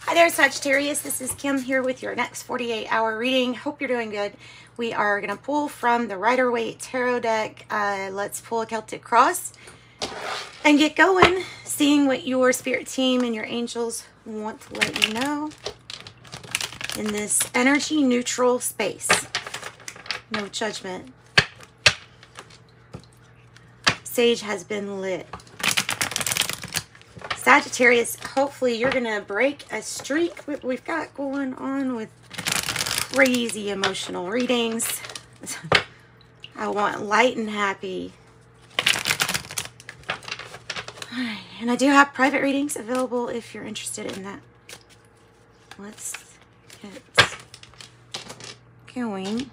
Hi there, Sagittarius. This is Kim here with your next 48-hour reading. Hope you're doing good. We are going to pull from the Rider-Waite Tarot deck. Let's pull a Celtic Cross and get going, seeing what your spirit team and your angels want to let you know in this energy neutral space. No judgment. Sage has been lit. Sagittarius, hopefully you're going to break a streak we've got going on with crazy emotional readings. I want light and happy. All right, and I do have private readings available if you're interested in that. Let's get going.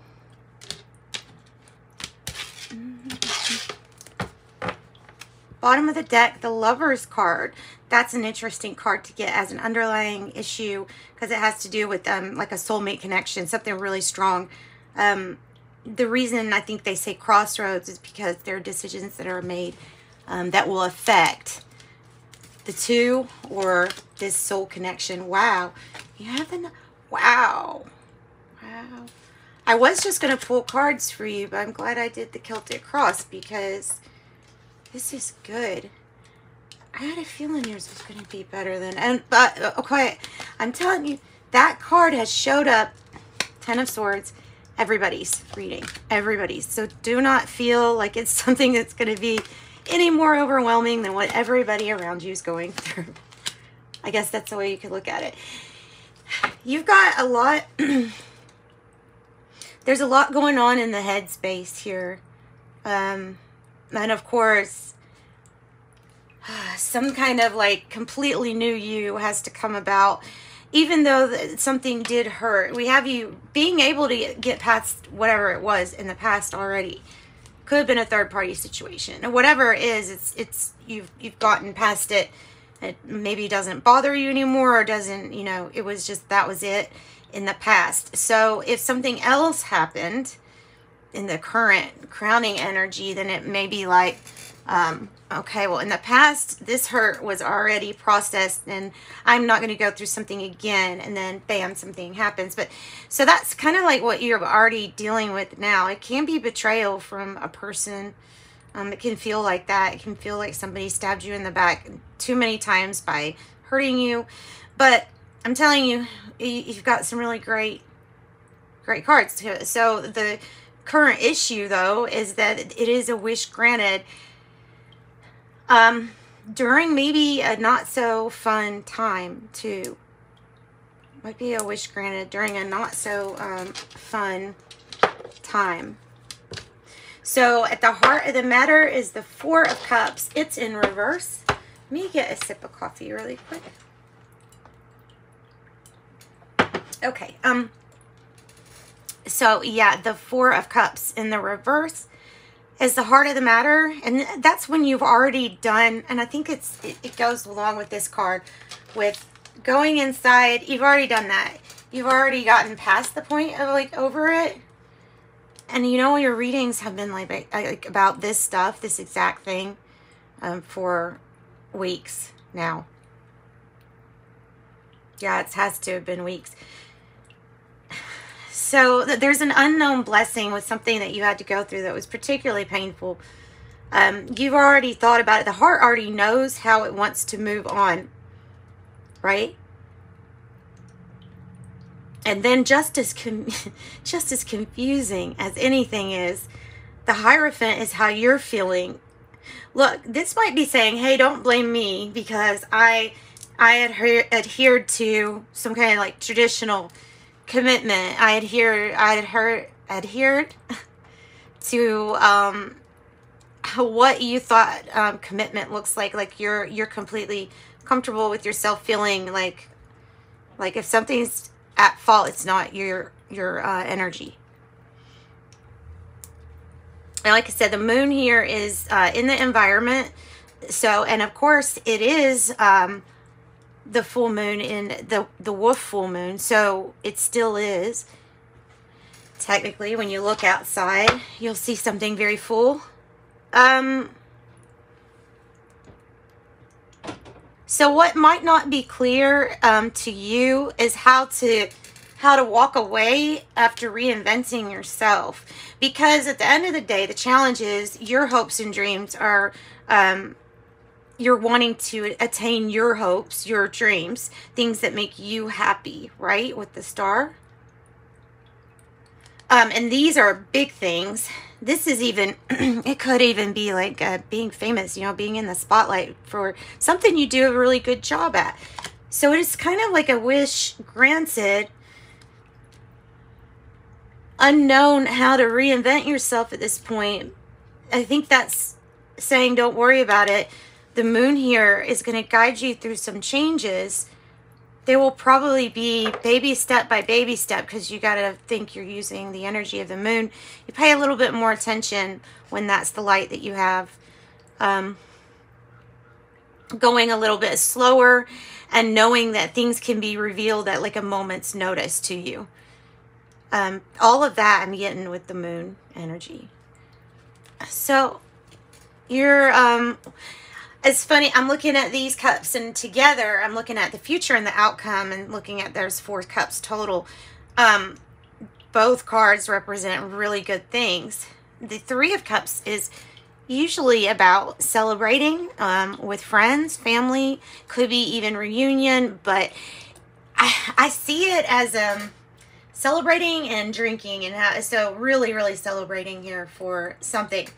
Bottom of the deck, the Lover's card. That's an interesting card to get as an underlying issue because it has to do with like a soulmate connection, something really strong. The reason I think they say crossroads is because there are decisions that are made that will affect the two or this soul connection. Wow. You have the... Wow. Wow. I was just going to pull cards for you, but I'm glad I did the Celtic Cross because... this is good. I had a feeling yours was going to be better than... But, okay, I'm telling you, that card has showed up. 10 of Swords. Everybody's reading. Everybody's. So do not feel like it's something that's going to be any more overwhelming than what everybody around you is going through. I guess that's the way you could look at it. You've got a lot... There's a lot going on in the headspace here. And of course, some kind of like completely new you has to come about. Even though something did hurt, we have you being able to get past whatever it was in the past already. Could have been a third party situation. And whatever it is, it's you've gotten past it. It maybe doesn't bother you anymore or doesn't, you know, it was just that was it in the past. So if something else happened in the current crowning energy, then it may be like, okay, well, in the past, this hurt was already processed and I'm not going to go through something again. And then bam, something happens. But so that's kind of like what you're already dealing with now. It can be betrayal from a person. It can feel like that. It can feel like somebody stabbed you in the back too many times by hurting you. But I'm telling you, you've got some really great cards to it. So the current issue though is that it is a wish granted during maybe a not so fun time too. Might be a wish granted during a not so fun time. So at the heart of the matter is the Four of Cups. It's in reverse. Let me get a sip of coffee really quick. Okay, so yeah, the Four of Cups in the reverse is the heart of the matter. And that's when you've already done, and I think it goes along with this card, with going inside. You've already done that. You've already gotten past the point of like over it. And you know, your readings have been like about this stuff, this exact thing, for weeks now. Yeah, it has to have been weeks. So there's an unknown blessing with something that you had to go through that was particularly painful. You've already thought about it. The heart already knows how it wants to move on, right? And then just as confusing as anything is, the Hierophant is how you're feeling. Look, this might be saying, hey, don't blame me because I adhered to some kind of like traditional commitment. I adhered to what you thought commitment looks like. Like you're completely comfortable with yourself feeling like if something's at fault, it's not your energy. And like I said, the moon here is in the environment. So, and of course it is the full moon in the wolf full moon. So it still is. Technically, when you look outside, you'll see something very full. So what might not be clear to you is how to walk away after reinventing yourself. Because at the end of the day, the challenge is your hopes and dreams are, you're wanting to attain your hopes, your dreams, things that make you happy, right? With the star. And these are big things. This is even, it could even be like being famous, you know, being in the spotlight for something you do a really good job at. So it's kind of like a wish granted, unknown how to reinvent yourself at this point. I think that's saying don't worry about it. The moon here is going to guide you through some changes. They will probably be baby step by baby step, because you got to think you're using the energy of the moon. You pay a little bit more attention when that's the light that you have. Going a little bit slower and knowing that things can be revealed at like a moment's notice to you. All of that I'm getting with the moon energy. So you're... It's funny, I'm looking at these cups, and together I'm looking at the future and the outcome, and looking at there's 4 cups total. Both cards represent really good things. The 3 of Cups is usually about celebrating with friends, family, could be even reunion, but I see it as celebrating and drinking, and so really celebrating here for something.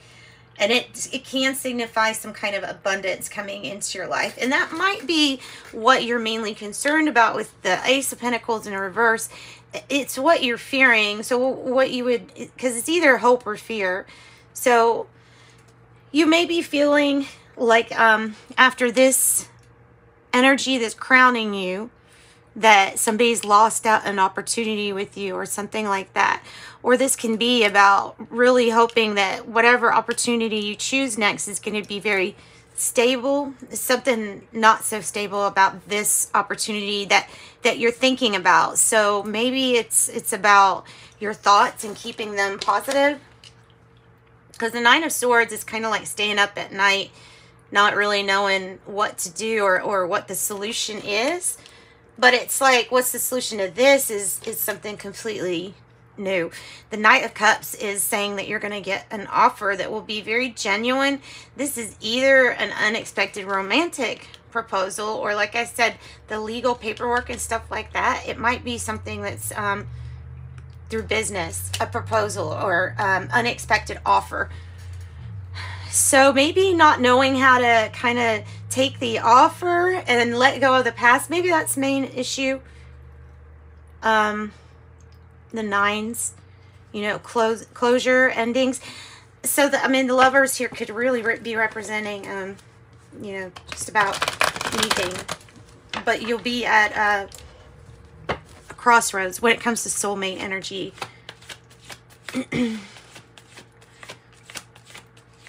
And it can signify some kind of abundance coming into your life. And that might be what you're mainly concerned about with the Ace of Pentacles in reverse. It's what you're fearing. So what you would, because it's either hope or fear. So you may be feeling like after this energy that's crowning you, that somebody's lost out an opportunity with you or something like that. Or this can be about really hoping that whatever opportunity you choose next is going to be very stable. Something not so stable about this opportunity that you're thinking about. So maybe it's about your thoughts and keeping them positive. Because the 9 of Swords is kind of like staying up at night, not really knowing what to do or what the solution is. But it's like, what's the solution to this is something completely new. The Knight of Cups is saying that you're going to get an offer that will be very genuine. This is either an unexpected romantic proposal, or like I said, the legal paperwork and stuff like that. It might be something that's through business, a proposal or unexpected offer. So maybe not knowing how to kind of take the offer and let go of the past. Maybe that's the main issue. The 9s, you know, closure, endings. So I mean, the Lovers here could really be representing, you know, just about anything. But you'll be at a crossroads when it comes to soulmate energy.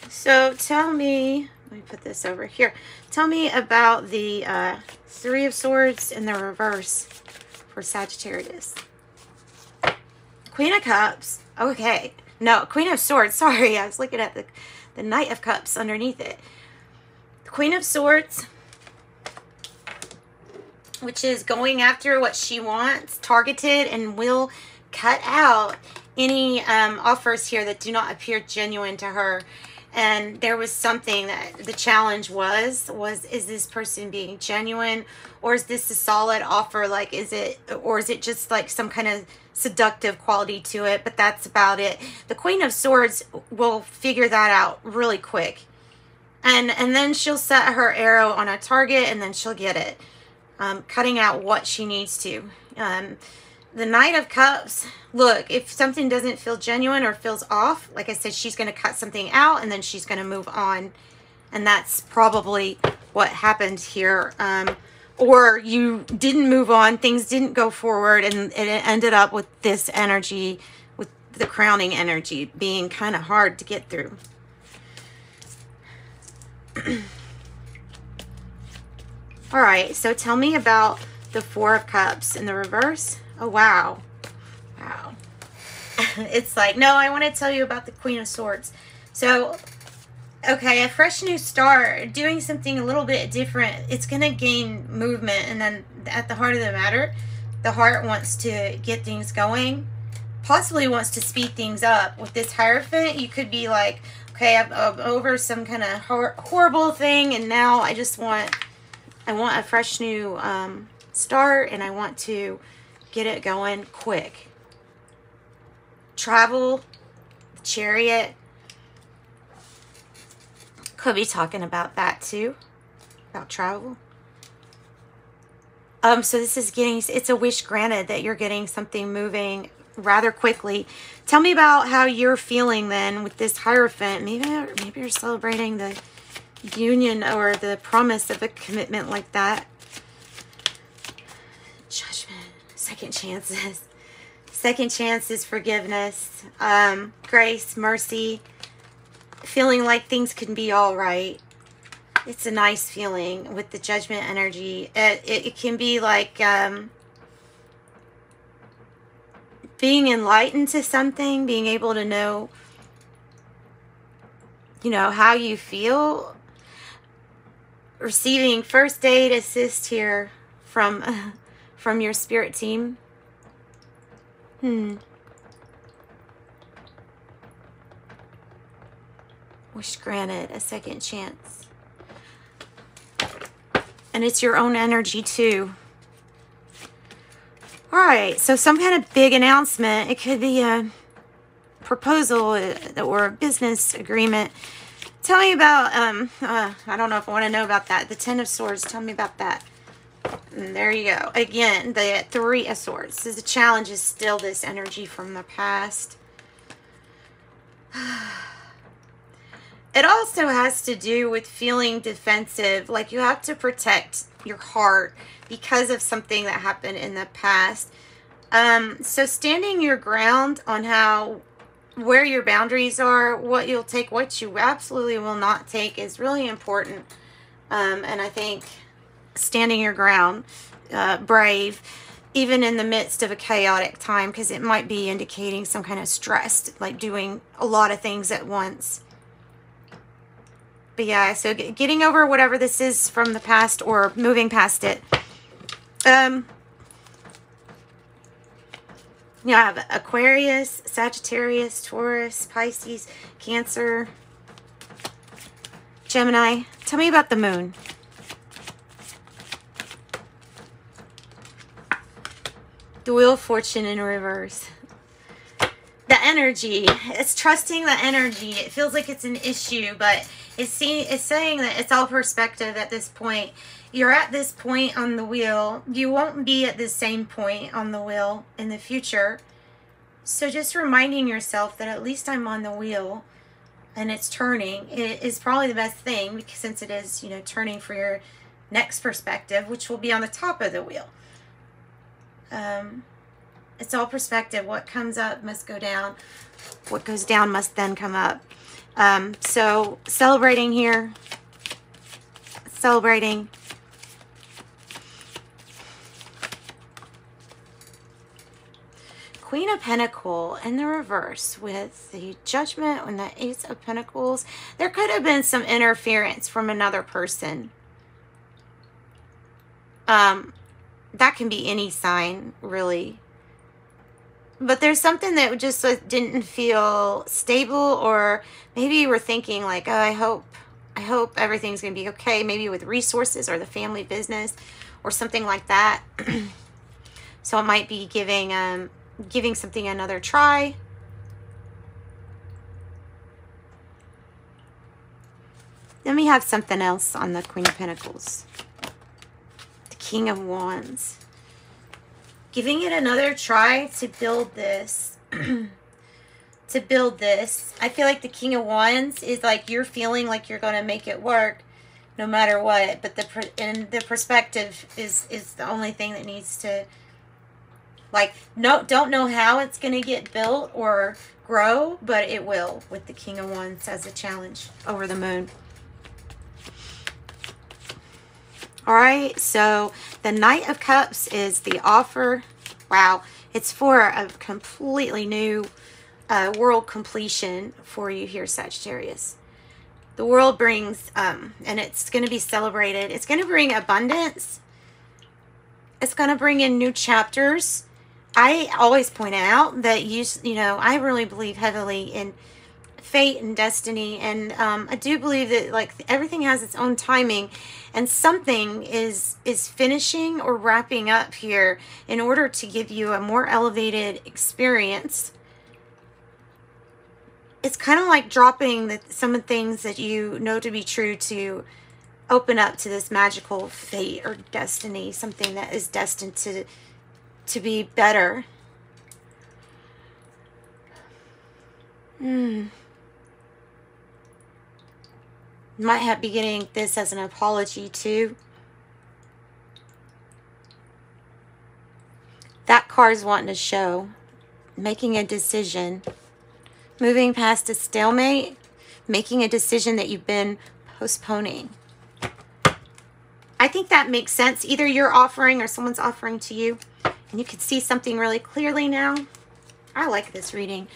So tell me, let me put this over here. Tell me about the 3 of Swords in the reverse for Sagittarius. Queen of Cups. Okay. No, Queen of Swords. Sorry, I was looking at the Knight of Cups underneath it. The Queen of Swords, which is going after what she wants, targeted, and will cut out any offers here that do not appear genuine to her. And there was something that the challenge was is this person being genuine, or is this a solid offer? Like, is it just like some kind of seductive quality to it? But that's about it. The Queen of Swords will figure that out really quick. And then she'll set her arrow on a target, and then she'll get it. Cutting out what she needs to. The Knight of Cups, look, if something doesn't feel genuine or feels off, like I said, she's going to cut something out, and then she's going to move on. And that's probably what happened here. Or you didn't move on, things didn't go forward, and it ended up with this energy, with the crowning energy being kind of hard to get through. All right, so tell me about the 4 of Cups in the reverse. Oh, wow. Wow. It's like, no, I want to tell you about the Queen of Swords. So Okay, a fresh new start, doing something a little bit different. It's going to gain movement. And then at the heart of the matter, the heart wants to get things going, possibly wants to speed things up. With this Hierophant, you could be like, okay, I'm over some kind of horrible thing, and now I want a fresh new start, and I want to get it going quick. Travel, Chariot, could be talking about that too, about travel. So this is it's a wish granted that you're getting something moving rather quickly. Tell me about how you're feeling then with this Hierophant. Maybe you're celebrating the union or the promise of a commitment like that. Judgment, second chances. Second chances, forgiveness, grace, mercy, feeling like things can be all right. It's a nice feeling with the Judgment energy. It can be like being enlightened to something, being able to know, how you feel. Receiving first aid assist here from your spirit team. Wish granted, a second chance. And it's your own energy too. All right, so some kind of big announcement. It could be a proposal or a business agreement. Tell me about, I don't know if I want to know about that. The Ten of Swords, tell me about that. And there you go. Again, the Three of Swords. So the challenge is still this energy from the past. It also has to do with feeling defensive. Like you have to protect your heart because of something that happened in the past. So standing your ground on where your boundaries are, what you'll take, what you absolutely will not take is really important. And I think standing your ground, brave, even in the midst of a chaotic time, because it might be indicating some kind of stress, like doing a lot of things at once. But yeah, so getting over whatever this is from the past or moving past it. I have Aquarius, Sagittarius, Taurus, Pisces, Cancer, Gemini. Tell me about the moon. The Wheel of Fortune in reverse. The energy. It's trusting the energy. It feels like it's an issue, but it's saying that it's all perspective at this point. You're at this point on the wheel. You won't be at the same point on the wheel in the future. So just reminding yourself that at least I'm on the wheel and it's turning. It is probably the best thing because since it is, turning for your next perspective, which will be on the top of the wheel. It's all perspective. What comes up must go down. What goes down must then come up. So celebrating here. Celebrating. Queen of Pentacles in the reverse with the Judgment and the Ace of Pentacles. There could have been some interference from another person. That can be any sign, really. But there's something that just didn't feel stable, or maybe you were thinking like, oh, I hope everything's going to be okay, maybe with resources or the family business or something like that. So it might be giving something another try. Then we have something else on the Queen of Pentacles. The King of Wands. Giving it another try to build this. To build this. I feel like the King of Wands is like you're feeling like you're going to make it work no matter what. But the perspective is the only thing that needs to, like, don't know how it's going to get built or grow, but it will with the King of Wands as a challenge over the moon. All right, so the Knight of Cups is the offer. Wow, it's for a completely new world completion for you here, Sagittarius. the world brings, and it's going to be celebrated. It's going to bring abundance. It's going to bring in new chapters. I always point out that you know, I really believe heavily in fate and destiny, and I do believe that like everything has its own timing, and something is finishing or wrapping up here in order to give you a more elevated experience. It's kind of like dropping some of the things that you know to be true to open up to this magical fate or destiny, something that is destined to be better. Might be getting this as an apology too. That card's wanting to show making a decision, moving past a stalemate, making a decision that you've been postponing. I think that makes sense. Either you're offering or someone's offering to you, and you can see something really clearly now. I like this reading.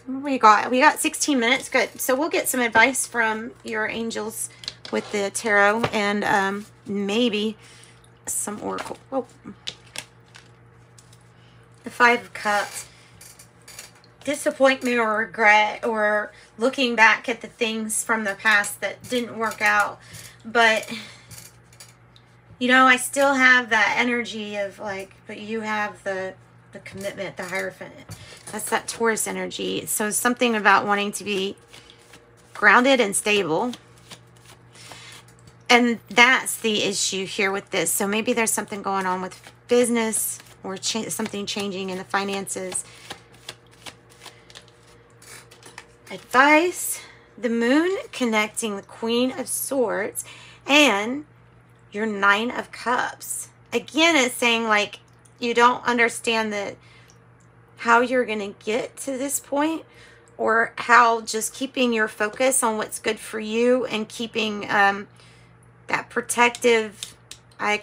We got 16 minutes. Good. So we'll get some advice from your angels with the tarot, and maybe some oracle. Oh. The Five of Cups. Disappointment or regret, or looking back at the things from the past that didn't work out. But you know, I still have that energy of like, but you have the commitment, the Hierophant. That's that Taurus energy. So something about wanting to be grounded and stable. And that's the issue here with this. So maybe there's something going on with business, or something changing in the finances. Advice. The Moon connecting the Queen of Swords and your Nine of Cups. Again, it's saying like you don't understand how you're going to get to this point, or how just keeping your focus on what's good for you and keeping that protective, I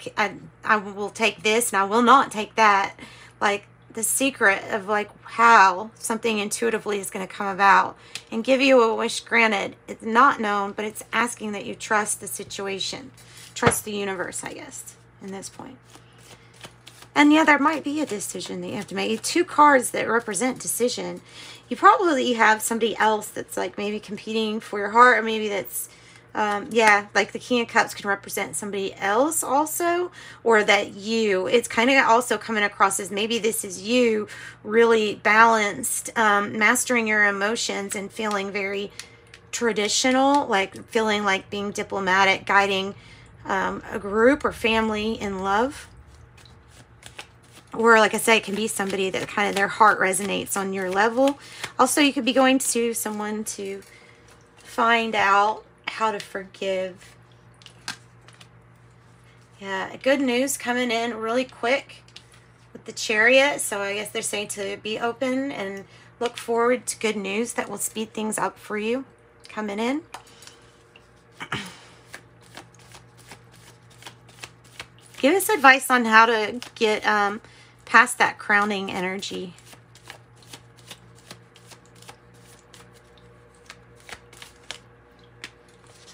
will take this and I will not take that, like the secret of like how something intuitively is going to come about and give you a wish granted. It's not known, but it's asking that you trust the situation, trust the universe, I guess, in this point. And yeah, there might be a decision that you have to make. Two cards that represent decision. You probably have somebody else that's like maybe competing for your heart, or maybe that's, yeah, like the King of Cups can represent somebody else also, or that it's kind of also coming across as maybe this is you really balanced, mastering your emotions and feeling very traditional, like feeling like being diplomatic, guiding a group or family in love. Or like I say, it can be somebody that kind of their heart resonates on your level. Also, you could be going to someone to find out how to forgive. Yeah, good news coming in really quick with the Chariot. So I guess they're saying to be open and look forward to good news that will speed things up for you coming in. Give us advice on how to get past that crowning energy.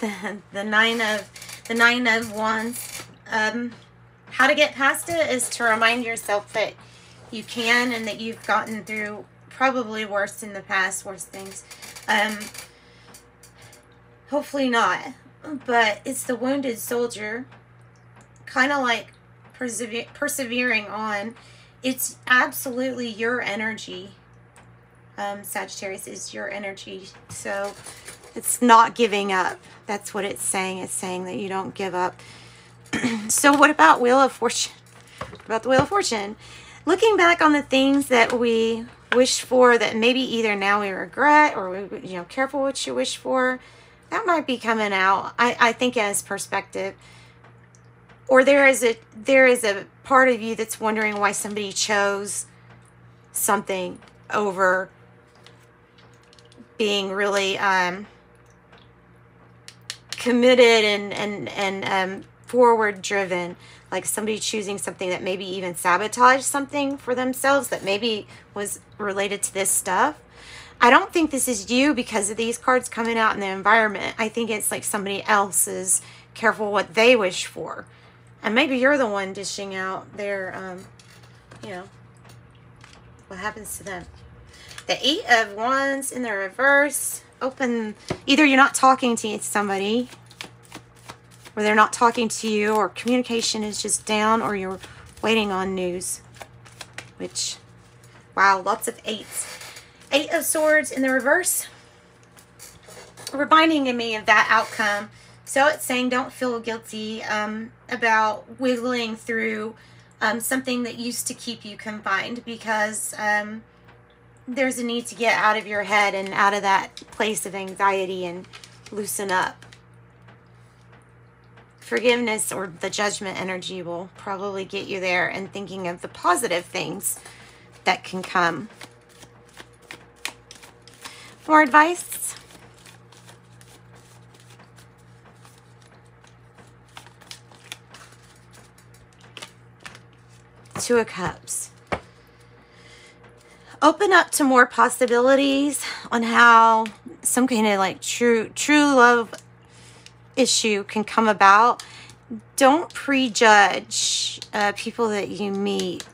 The nine of wands. How to get past it is to remind yourself that you can, and that you've gotten through probably worse in the past, worse things. Hopefully not, but it's the wounded soldier, kind of like persevering on. It's absolutely your energy. Sagittarius is your energy. So it's not giving up. That's what it's saying. It's saying that you don't give up. So what about Wheel of Fortune? What about the Wheel of Fortune? Looking back on the things that we wished for that maybe either now we regret, or we, you know, careful what you wish for. That might be coming out. I think as perspective. Or there is a part of you that's wondering why somebody chose something over being really committed and forward driven, like somebody choosing something that maybe even sabotaged something for themselves that maybe was related to this stuff. I don't think this is you because of these cards coming out in the environment. I think it's like somebody else is careful what they wish for. And maybe you're the one dishing out their, you know, what happens to them. The 8 of Wands in the reverse. Open, either you're not talking to somebody, or they're not talking to you, or communication is just down, or you're waiting on news. Which, wow, lots of 8s. 8 of Swords in the reverse. Reminding me of that outcome. So it's saying don't feel guilty about wiggling through something that used to keep you confined, because there's a need to get out of your head and out of that place of anxiety and loosen up. Forgiveness or the judgment energy will probably get you there, and thinking of the positive things that can come. More advice? Two of Cups. Open up to more possibilities on how some kind of like true love issue can come about. Don't prejudge people that you meet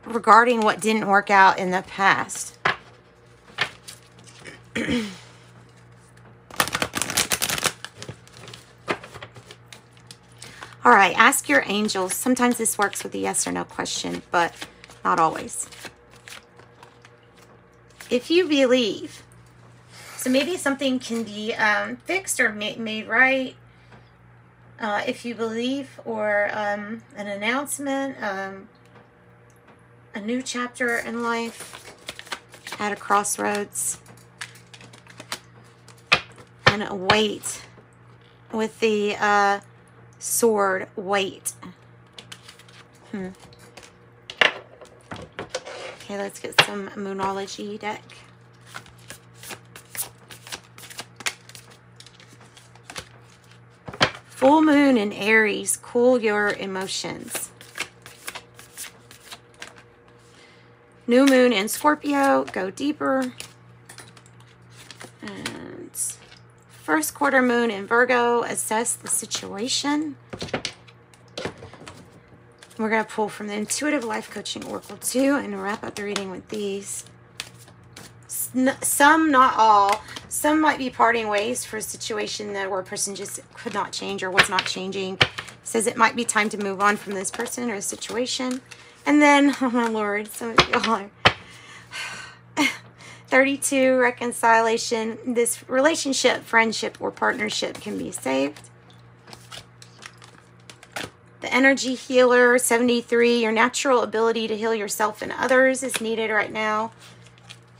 regarding what didn't work out in the past. All right, ask your angels. Sometimes this works with a yes or no question, but not always. If you believe, so maybe something can be fixed or made right. If you believe, or an announcement, a new chapter in life at a crossroads. And a weight with the sword, weight. Okay, let's get some Moonology deck. Full moon in Aries, cool your emotions. New moon in Scorpio, go deeper. And first quarter moon in Virgo, assess the situation. We're going to pull from the Intuitive Life Coaching Oracle 2 and wrap up the reading with these. Some, not all. Some might be parting ways for a situation that where a person just could not change or was not changing. It says it might be time to move on from this person or a situation. And then, oh my Lord, some of y'all are 32, reconciliation. This relationship, friendship, or partnership can be saved. The energy healer, 73, your natural ability to heal yourself and others is needed right now.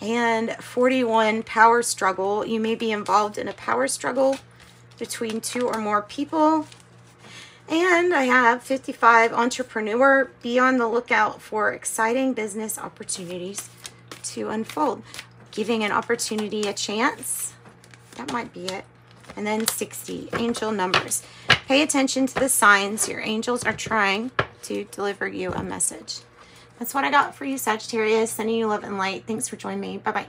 And 41, power struggle. You may be involved in a power struggle between 2 or more people. And I have 55, entrepreneur. Be on the lookout for exciting business opportunities to unfold. Giving an opportunity a chance. That might be it. And then 60, angel numbers. Pay attention to the signs. Your angels are trying to deliver you a message. That's what I got for you, Sagittarius. Sending you love and light. Thanks for joining me. Bye-bye.